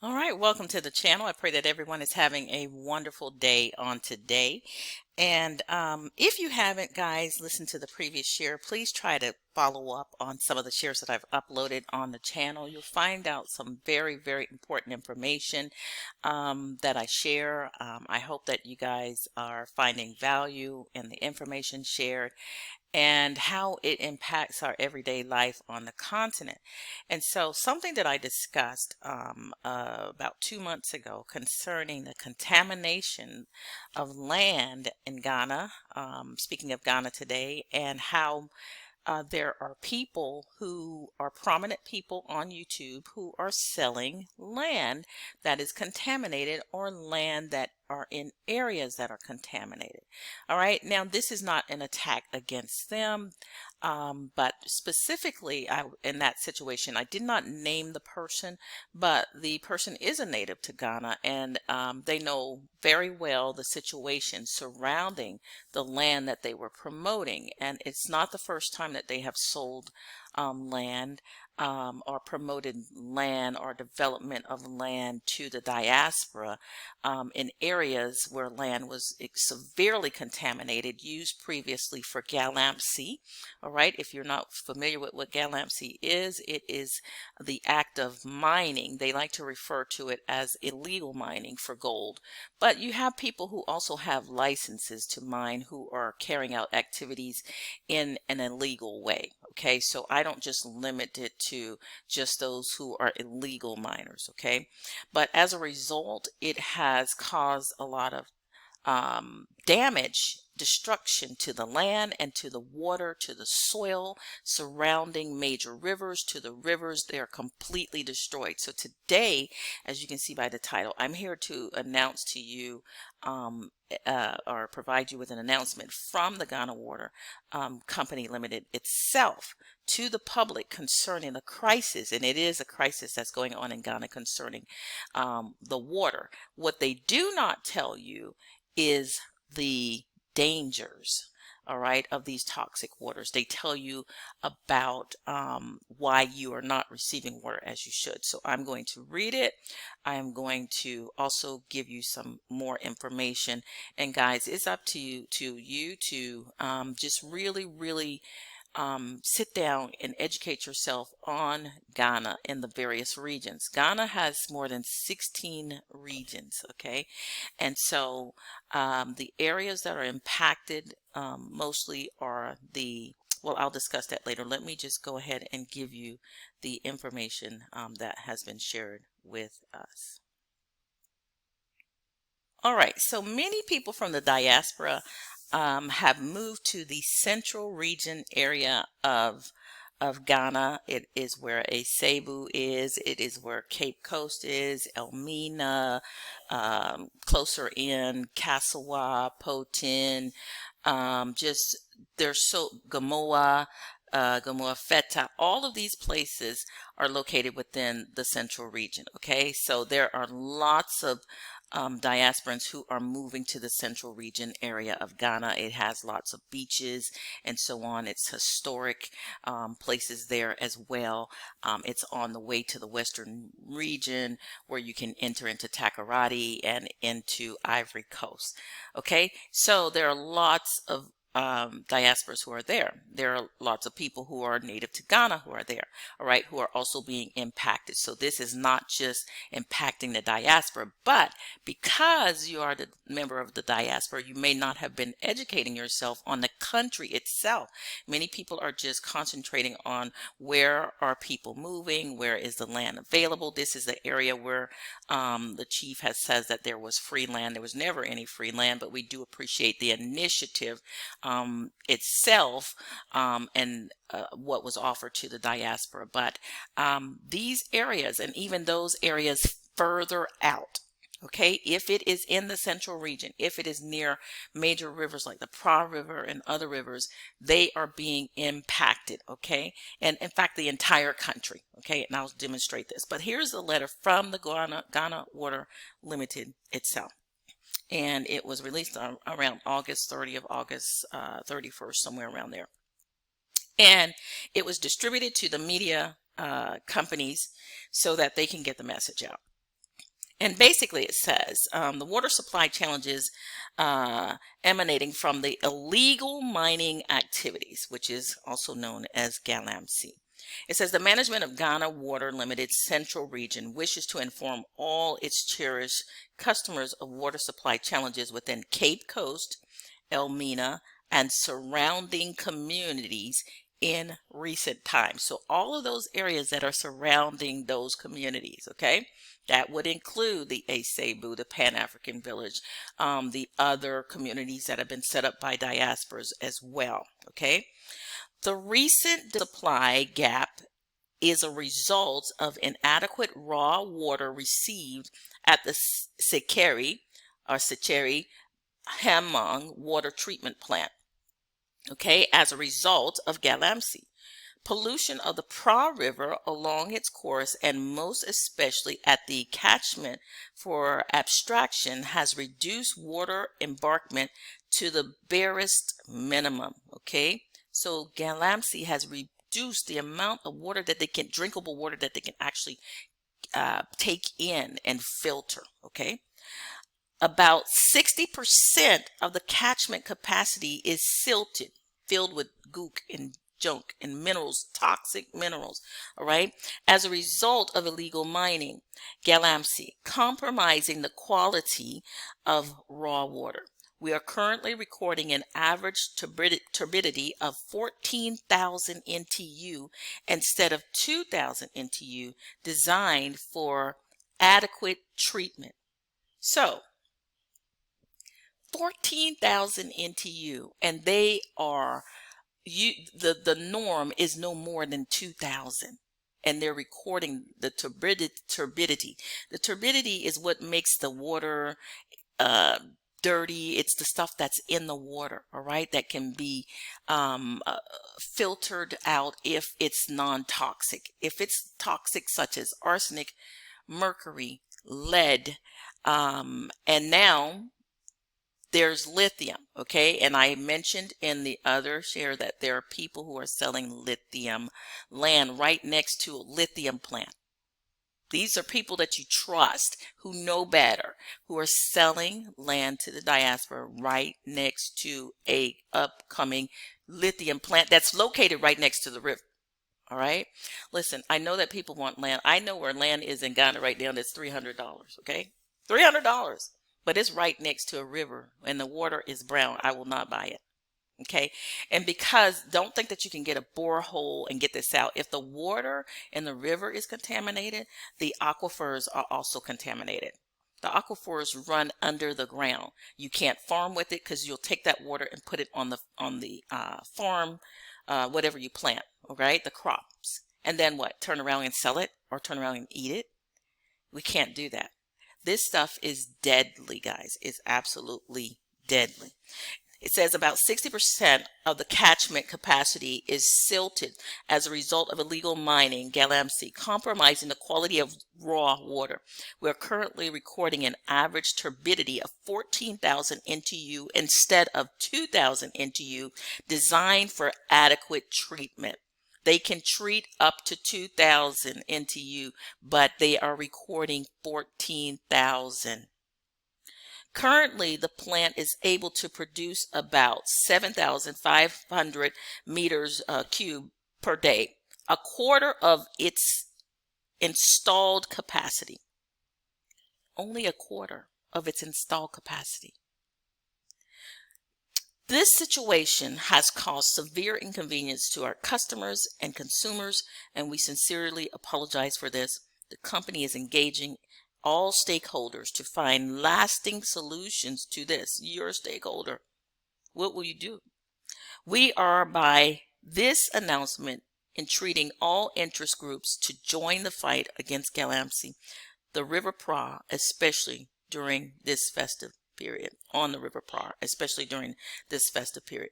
All right, welcome to the channel. I pray that everyone is having a wonderful day on today. And if you haven't, guys, listened to the previous share, please try to follow up on some of the shares that I've uploaded on the channel. You'll find out some very, very important information that I share. I hope that you guys are finding value in the information shared and how it impacts our everyday life on the continent. And so, something that I discussed about 2 months ago concerning the contamination of land in Ghana, speaking of Ghana today, and how there are people who are prominent people on YouTube who are selling land that is contaminated or land that are in areas that are contaminated. All right. Now, this is not an attack against them, but specifically in that situation, I did not name the person, but the person is a native to Ghana, and they know very well the situation surrounding the land that they were promoting. And it's not the first time that they have sold land or promoted land or development of land to the diaspora in areas where land was severely contaminated, used previously for Galamsey. All right, if you're not familiar with what Galamsey is, it is the act of mining. They like to refer to it as illegal mining for gold. But you have people who also have licenses to mine who are carrying out activities in an illegal way. Okay, so I don't just limit it to just those who are illegal miners. Okay, but as a result, it has caused a lot of damage, destruction to the land and to the water, to the soil surrounding major rivers, to the rivers. They are completely destroyed. So today, as you can see by the title, I'm here to announce to you or provide you with an announcement from the Ghana Water Company Limited itself to the public concerning the crisis, and it is a crisis that's going on in Ghana concerning the water. What they do not tell you is the dangers, all right, of these toxic waters. They tell you about why you are not receiving water as you should. So I'm going to read it. I am going to also give you some more information. And guys, it's up to you to just really sit down and educate yourself on Ghana in the various regions. Ghana has more than 16 regions, okay? And so the areas that are impacted mostly are well, I'll discuss that later. Let me just go ahead and give you the information that has been shared with us. All right, so many people from the diaspora have moved to the central region area of Ghana. It is where Cebu is. It is where Cape Coast is, Elmina, closer in Kasawa, Potin, just there's so Gamoa. Gamoa Feta, all of these places are located within the central region. Okay, so there are lots of diasporans who are moving to the central region area of Ghana. It has lots of beaches and so on. It's historic places there as well. It's on the way to the western region where you can enter into Takoradi and into Ivory Coast. Okay, so there are lots of diasporas who are there. There are lots of people who are native to Ghana who are there, all right, who are also being impacted. So this is not just impacting the diaspora, but because you are the member of the diaspora, you may not have been educating yourself on the country itself. Many people are just concentrating on where are people moving, where is the land available. This is the area where the chief has says that there was free land. There was never any free land, but we do appreciate the initiative itself and what was offered to the diaspora. But these areas and even those areas further out, okay, if it is in the central region, if it is near major rivers like the Pra River and other rivers, they are being impacted, okay? And in fact, the entire country, okay? And I'll demonstrate this. But here's a letter from the Ghana Water Limited itself. And it was released around August 30th, August 31st, somewhere around there. And it was distributed to the media companies so that they can get the message out. And basically it says the water supply challenges emanating from the illegal mining activities, which is also known as Galamsey. It says the management of Ghana Water Limited Central Region wishes to inform all its cherished customers of water supply challenges within Cape Coast, Elmina, and surrounding communities in recent times. So all of those areas that are surrounding those communities, okay? That would include the Asebu, the Pan-African Village, the other communities that have been set up by diasporas as well, okay? The recent supply gap is a result of inadequate raw water received at the Sekeri Hemong water treatment plant, okay, as a result of Galamsey. Pollution of the Pra River along its course, and most especially at the catchment for abstraction, has reduced water embarkment to the barest minimum, okay? So Galamsey has reduced the amount of water that they can, drinkable water that they can actually take in and filter, okay? About 60% of the catchment capacity is silted, filled with gook and junk and minerals, toxic minerals, all right, as a result of illegal mining, Galamsey, compromising the quality of raw water. We are currently recording an average turbidity of 14,000 NTU instead of 2,000 NTU, designed for adequate treatment. So 14,000 NTU, and they are the norm is no more than 2,000, and they're recording the turbidity. The turbidity is what makes the water dirty. It's the stuff that's in the water, all right, that can be filtered out if it's non-toxic. If it's toxic, such as arsenic, mercury, lead, and now there's lithium, okay? And I mentioned in the other share that there are people who are selling lithium land right next to a lithium plant. These are people that you trust, who know better, who are selling land to the diaspora right next to a upcoming lithium plant that's located right next to the river. All right. Listen, I know that people want land. I know where land is in Ghana right now. That's $300. Okay. $300. But it's right next to a river and the water is brown. I will not buy it. Okay. And because don't think that you can get a borehole and get this out. If the water in the river is contaminated, the aquifers are also contaminated. The aquifers run under the ground. You can't farm with it because you'll take that water and put it on the farm, whatever you plant, right? The crops. And then what? Turn around and sell it or turn around and eat it? We can't do that. This stuff is deadly, guys. It's absolutely deadly. It says about 60% of the catchment capacity is silted as a result of illegal mining, Galamsey, compromising the quality of raw water. We are currently recording an average turbidity of 14,000 NTU instead of 2,000 NTU, designed for adequate treatment. They can treat up to 2,000 NTU, but they are recording 14,000. Currently, the plant is able to produce about 7,500 meters cube per day, a quarter of its installed capacity. Only a quarter of its installed capacity. This situation has caused severe inconvenience to our customers and consumers, and we sincerely apologize for this. The company is engaging all stakeholders to find lasting solutions to this. You're a stakeholder. What will you do? We are, by this announcement, entreating all interest groups to join the fight against Galamsey, the River Pra, especially during this festive period, on the River Pra, especially during this festive period.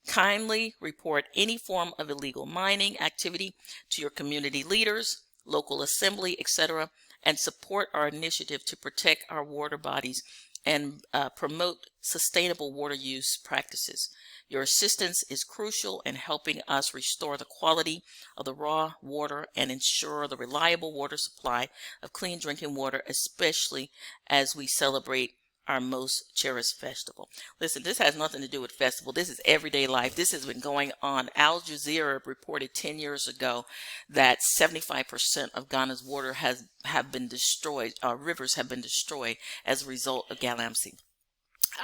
Kindly report any form of illegal mining activity to your community leaders, local assembly, etc., and support our initiative to protect our water bodies and promote sustainable water use practices. Your assistance is crucial in helping us restore the quality of the raw water and ensure the reliable water supply of clean drinking water, especially as we celebrate our most cherished festival. Listen, this has nothing to do with festival. This is everyday life. This has been going on. Al Jazeera reported 10 years ago that 75% of Ghana's water have been destroyed, rivers have been destroyed as a result of Galamsey.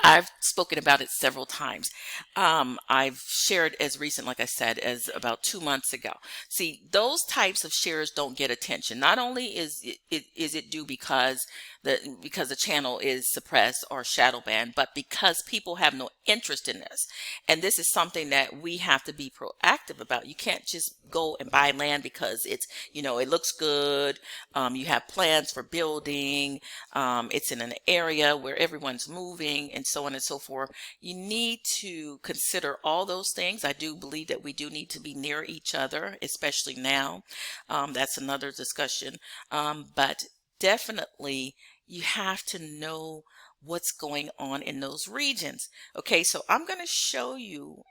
I've spoken about it several times. I've shared as recent, like I said, as about 2 months ago. See, those types of shares don't get attention. Not only is it due because the channel is suppressed or shadow banned, but because people have no interest in this. And this is something that we have to be proactive about. You can't just go and buy land because it's, it looks good. You have plans for building. It's in an area where everyone's moving and so on and so forth. You need to consider all those things. I do believe that we do need to be near each other, especially now. That's another discussion. But definitely you have to know what's going on in those regions. Okay, so I'm going to show you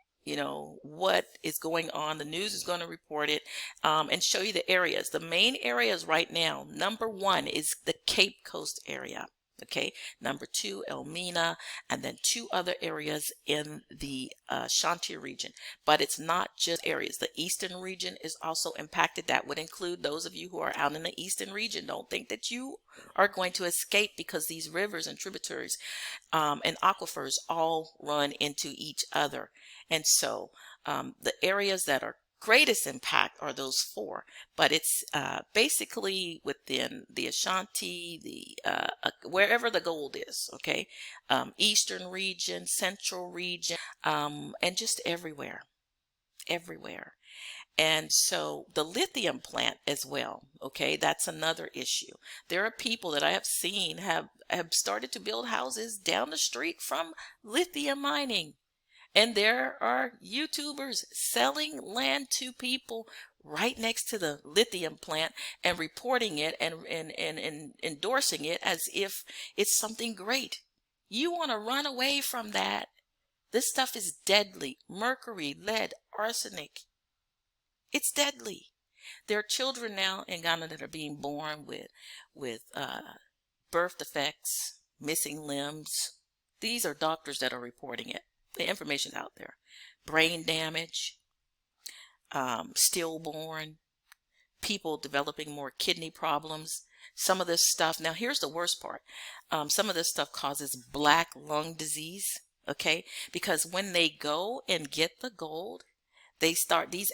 what is going on. The news is going to report it, and show you the areas. The main areas right now, number one is the Cape Coast area. Okay, number two, Elmina, and then two other areas in the Shanti region. But it's not just areas. The eastern region is also impacted. That would include those of you who are out in the eastern region. Don't think that you are going to escape, because these rivers and tributaries and aquifers all run into each other. And so the areas that are greatest impact are those four, but it's basically within the Ashanti, wherever the gold is, okay, eastern region, central region, and just everywhere. And so the lithium plant as well, okay, that's another issue. There are people that I have seen have started to build houses down the street from lithium mining. And there are YouTubers selling land to people right next to the lithium plant and reporting it and endorsing it as if it's something great. You want to run away from that. This stuff is deadly. Mercury, lead, arsenic. It's deadly. There are children now in Ghana that are being born with birth defects, missing limbs. These are doctors that are reporting it. The information's out there. Brain damage, stillborn, people developing more kidney problems. Some of this stuff, now here's the worst part. Some of this stuff causes black lung disease, okay? Because when they go and get the gold, these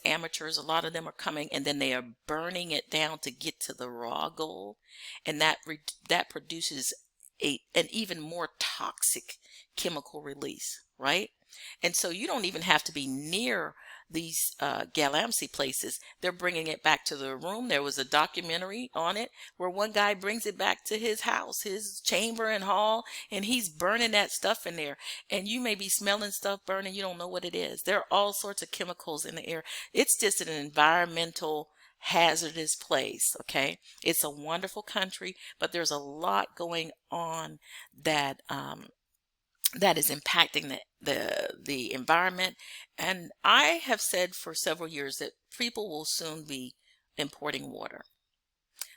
amateurs, a lot of them are coming and then they are burning it down to get to the raw gold. And that produces an even more toxic chemical release, right? And so you don't even have to be near these Galamsey places. They're bringing it back to the room. There was a documentary on it where one guy brings it back to his house, his chamber and hall, and he's burning that stuff in there. And you may be smelling stuff burning. You don't know what it is. There are all sorts of chemicals in the air. It's just an environmental hazardous place. Okay, it's a wonderful country, but there's a lot going on that that is impacting the environment. And I have said for several years that people will soon be importing water.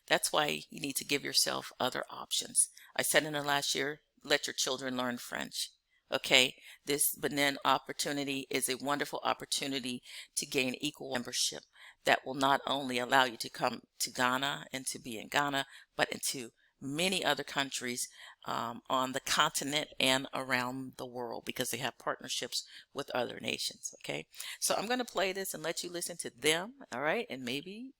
That's why you need to give yourself other options. I said in the last year, let your children learn French. Okay, this Benin opportunity is a wonderful opportunity to gain equal membership that will not only allow you to come to Ghana and to be in Ghana, but into many other countries on the continent and around the world, because they have partnerships with other nations. Okay, so I'm going to play this and let you listen to them. All right, and maybe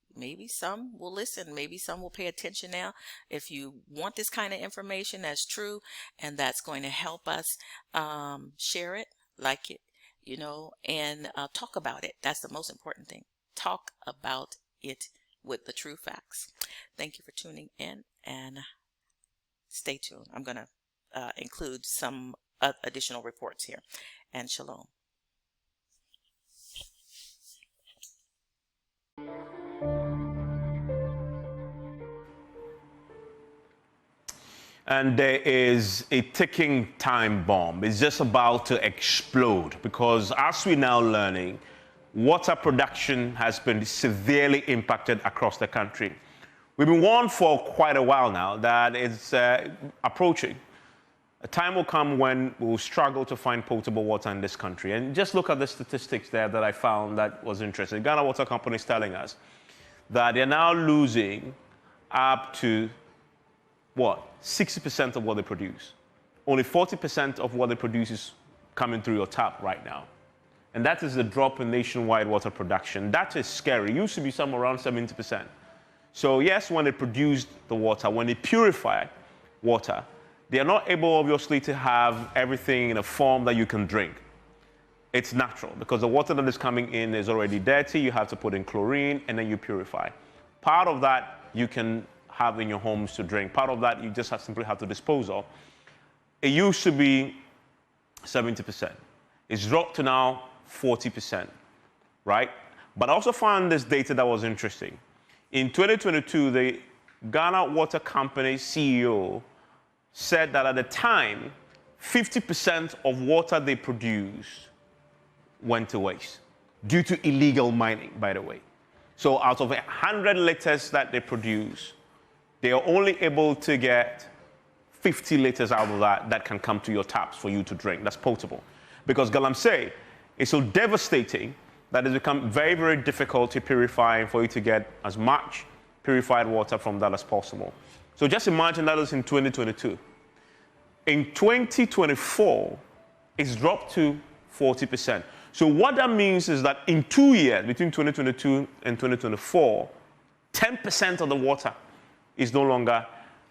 some will listen, maybe some will pay attention now. If you want this kind of information that's true and that's going to help us, share it, like it, and talk about it. That's the most important thing. Talk about it with the true facts. Thank you for tuning in, and stay tuned. I'm going to include some additional reports here. And shalom. And there is a ticking time bomb. It's just about to explode because as we're now learning, water production has been severely impacted across the country. We've been warned for quite a while now that it's approaching. A time will come when we'll struggle to find potable water in this country. And just look at the statistics there that I found that was interesting. Ghana Water Company is telling us that they're now losing up to, 60% of what they produce. Only 40% of what they produce is coming through your tap right now. And that is the drop in nationwide water production. That is scary. It used to be somewhere around 70%. So yes, when they produce the water, when they purify water, they are not able, obviously, to have everything in a form that you can drink. It's natural, because the water that is coming in is already dirty. You have to put in chlorine, and then you purify. Part of that you can have in your homes to drink. Part of that you just simply have to dispose of. It used to be 70%. It's dropped to now 40%, right? But I also found this data that was interesting. In 2022, the Ghana Water Company CEO said that at the time, 50% of water they produced went to waste due to illegal mining, by the way. So out of 100 liters that they produce, they are only able to get 50 liters out of that can come to your taps for you to drink. That's potable. Because Galamsey is so devastating that it's become very, very difficult to purify and for you to get as much purified water from that as possible. So just imagine that was in 2022. In 2024, it's dropped to 40%. So what that means is that in 2 years, between 2022 and 2024, 10% of the water is no longer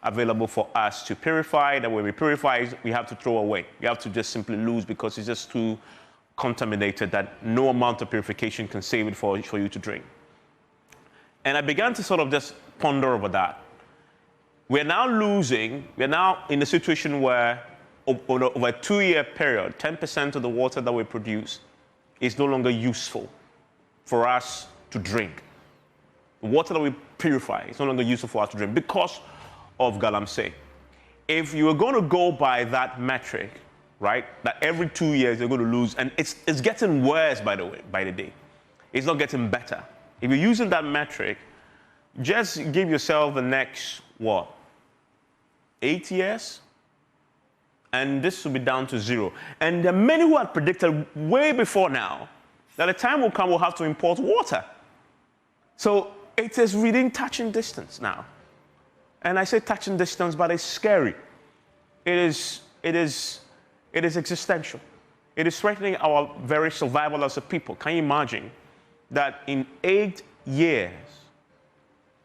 available for us to purify. That when we purify, we have to throw away. We have to just simply lose because it's just too contaminated that no amount of purification can save it for you to drink. And I began to sort of just ponder over that. We're now in a situation where over a 2-year period, 10% of the water that we produce is no longer useful for us to drink. The water that we purify is no longer useful for us to drink because of Galamsey. If you are going to go by that metric, right, that every 2 years you're going to lose, and it's getting worse, by the way, by the day. It's not getting better. If you're using that metric, just give yourself the next, 8 years? And this will be down to 0. And there are many who had predicted way before now that a time will come we'll have to import water. So it is within touching distance now. And I say touching distance, but it's scary. It is existential. It is threatening our very survival as a people. Can you imagine that in 8 years,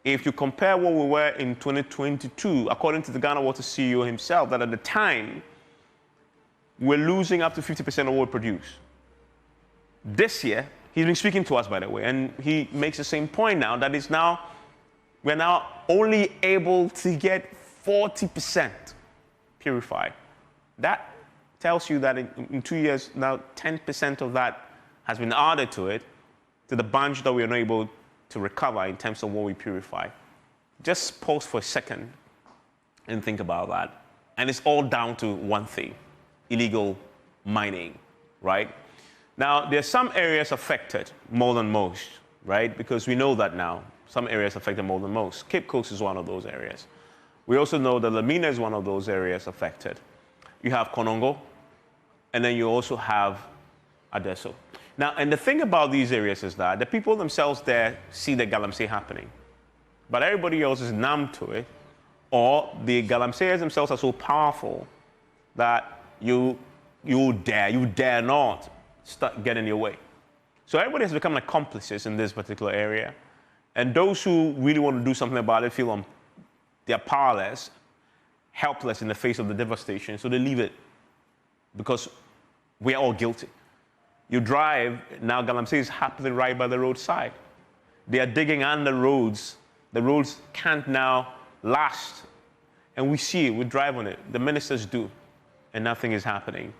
if you compare what we were in 2022, according to the Ghana Water CEO himself, that at the time, we're losing up to 50% of what we produce. This year, he's been speaking to us, by the way, and he makes the same point now, that we're now only able to get 40% purified. That tells you that in 2 years, now 10% of that has been added to it, to the bunch that we are not able to recover in terms of what we purify. Just pause for a second and think about that. And it's all down to one thing: illegal mining, right? Now, there are some areas affected more than most, right? Because we know that now. Some areas affected more than most. Cape Coast is one of those areas. We also know that Lamina is one of those areas affected. You have Konongo, and then you also have Adesso. Now, and the thing about these areas is that the people themselves there see the Galamsey happening, but everybody else is numb to it, or the Galamseyers themselves are so powerful that you dare not get in your way. So everybody has become accomplices in this particular area, and those who really want to do something about it feel they're powerless, helpless in the face of the devastation, so they leave it because we're all guilty. You drive, now Galamsey is happening right by the roadside. They are digging under roads. The roads can't now last. And we see it, we drive on it. The ministers do, and nothing is happening.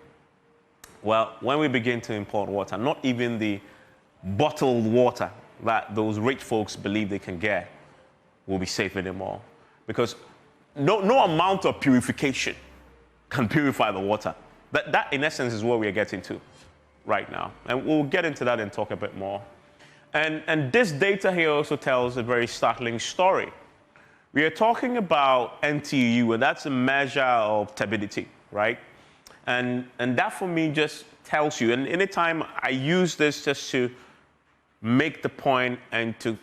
Well, when we begin to import water, not even the bottled water that those rich folks believe they can get will be safe anymore. Because no amount of purification can purify the water. That in essence is what we are getting to right now. And we'll get into that and talk a bit more. And this data here also tells a very startling story. We are talking about NTU, and that's a measure of turbidity, right? And that for me just tells you, and anytime I use this just to make the point and to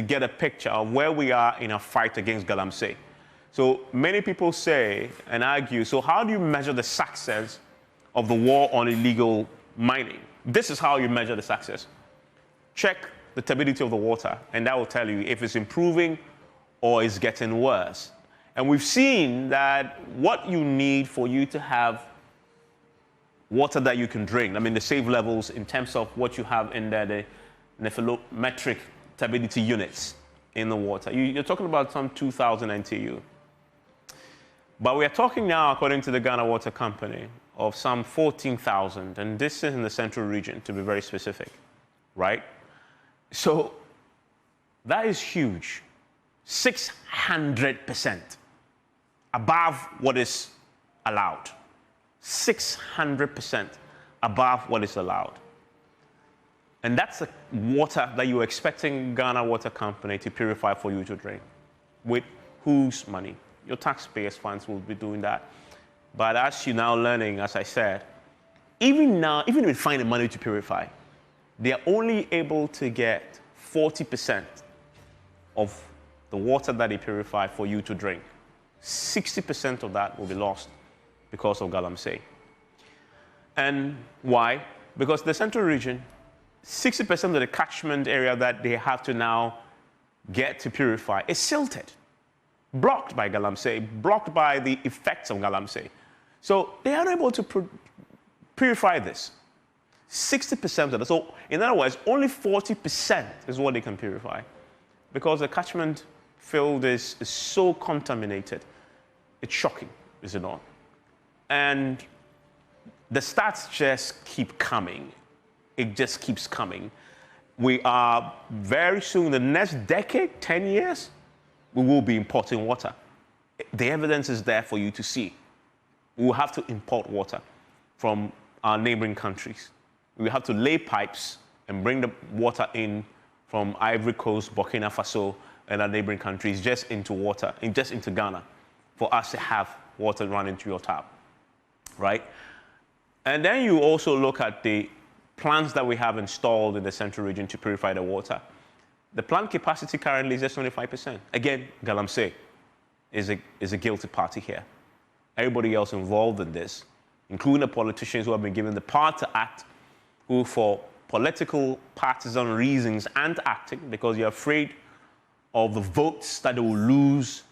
get a picture of where we are in a fight against Galamsey. So many people say and argue, so how do you measure the success of the war on illegal mining? This is how you measure the success. Check the turbidity of the water, and that will tell you if it's improving or it's getting worse. And we've seen that what you need for you to have water that you can drink, I mean the safe levels in terms of what you have in there, the nephelometric turbidity units in the water. You're talking about some 2,000 NTU. But we are talking now, according to the Ghana Water Company, of some 14,000, and this is in the central region, to be very specific, right? So that is huge. 600% above what is allowed. 600% above what is allowed. And that's the water that you're expecting Ghana Water Company to purify for you to drink. With whose money? Your taxpayers' funds will be doing that. But as you're now learning, as I said, even now, even with finding money to purify, they are only able to get 40% of the water that they purify for you to drink. 60% of that will be lost because of Galamsey. And why? Because the central region, 60% of the catchment area that they have to now get to purify is silted, blocked by Galamsey, blocked by the effects of Galamsey. So they are unable to purify this. 60% of it. So in other words, only 40% is what they can purify because the catchment field is so contaminated. It's shocking, is it not? And the stats just keep coming. It just keeps coming. We are very soon, the next decade, 10 years, we will be importing water. The evidence is there for you to see. We will have to import water from our neighboring countries. We have to lay pipes and bring the water in from Ivory Coast, Burkina Faso, and our neighboring countries just into water, just into Ghana, for us to have water run into your tap, right? And then you also look at the plants that we have installed in the central region to purify the water. The plant capacity currently is just 25%. Again, Galamsey is a guilty party here. Everybody else involved in this, including the politicians who have been given the power to act, who for political partisan reasons aren't acting because you're afraid of the votes that they will lose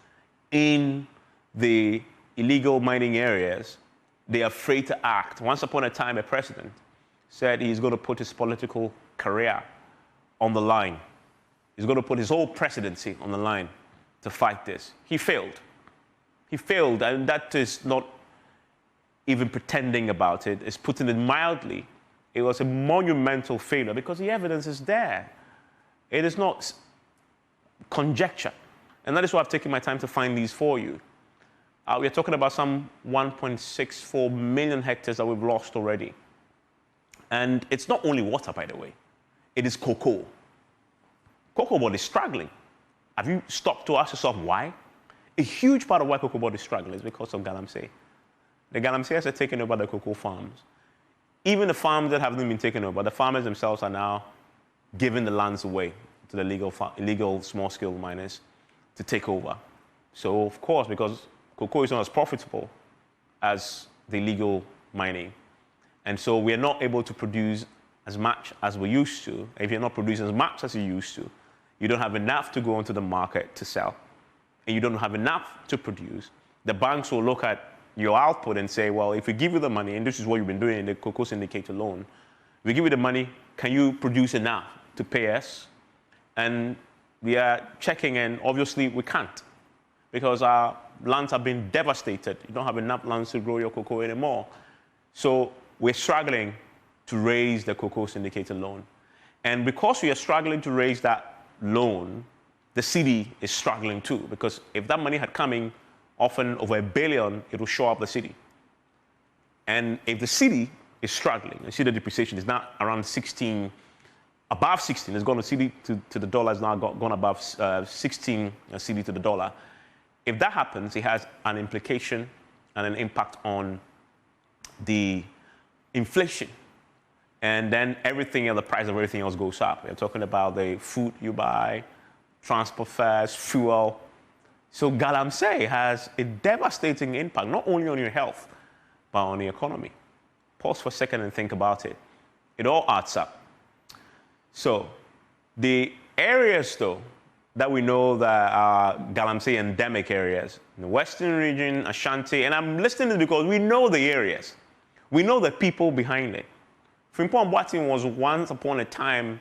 in the illegal mining areas. They're afraid to act. Once upon a time, a president said he's going to put his political career on the line. He's going to put his whole presidency on the line to fight this. He failed. He failed, and that is not even pretending about it. It's putting it mildly. It was a monumental failure because the evidence is there. It is not conjecture. And that is why I've taken my time to find these for you. We're talking about some 1.64 million hectares that we've lost already. And it's not only water, by the way. It is cocoa. Cocoa board is struggling. Have you stopped to ask yourself why? A huge part of why cocoa board is struggling is because of Galamsey. The Galamseyers have taken over the cocoa farms. Even the farms that haven't been taken over, the farmers themselves are now giving the lands away to the illegal small-scale miners to take over. So, of course, because cocoa is not as profitable as the illegal mining. And so we are not able to produce as much as we used to. If you're not producing as much as you used to, you don't have enough to go into the market to sell. And you don't have enough to produce. The banks will look at your output and say, well, if we give you the money, and this is what you've been doing in the cocoa syndicate alone, if we give you the money, can you produce enough to pay us? And we are checking, and obviously we can't because our lands have been devastated. You don't have enough lands to grow your cocoa anymore. So we're struggling to raise the cocoa syndicated loan. And because we are struggling to raise that loan, the city is struggling too, because if that money had come in often over $1 billion, it will show up the city. And if the city is struggling, you see the depreciation is now around 16, above 16. It's gone to city to the dollar, has now gone above 16 city to the dollar. If that happens, it has an implication and an impact on the inflation. And then everything else, the price of everything else goes up. You're talking about the food you buy, transport fares, fuel. So Galamsey has a devastating impact, not only on your health, but on the economy. Pause for a second and think about it. It all adds up. So the areas, though, that we know that are Galamsey endemic areas, in the western region, Ashanti, and I'm listing it because we know the areas. We know the people behind it. Frimpong Boateng was once upon a time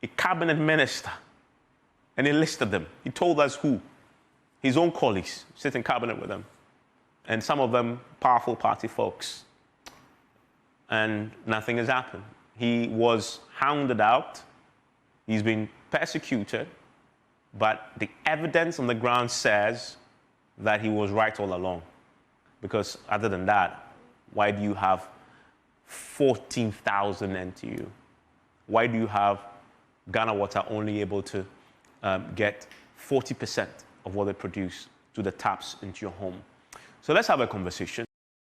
a cabinet minister, and he listed them. He told us who. His own colleagues sit in cabinet with him, and some of them powerful party folks. And nothing has happened. He was hounded out. He's been persecuted, but the evidence on the ground says that he was right all along. Because other than that, why do you have 14,000 NTU? Why do you have Ghana Water only able to get 40% of what they produce to the taps into your home? So let's have a conversation.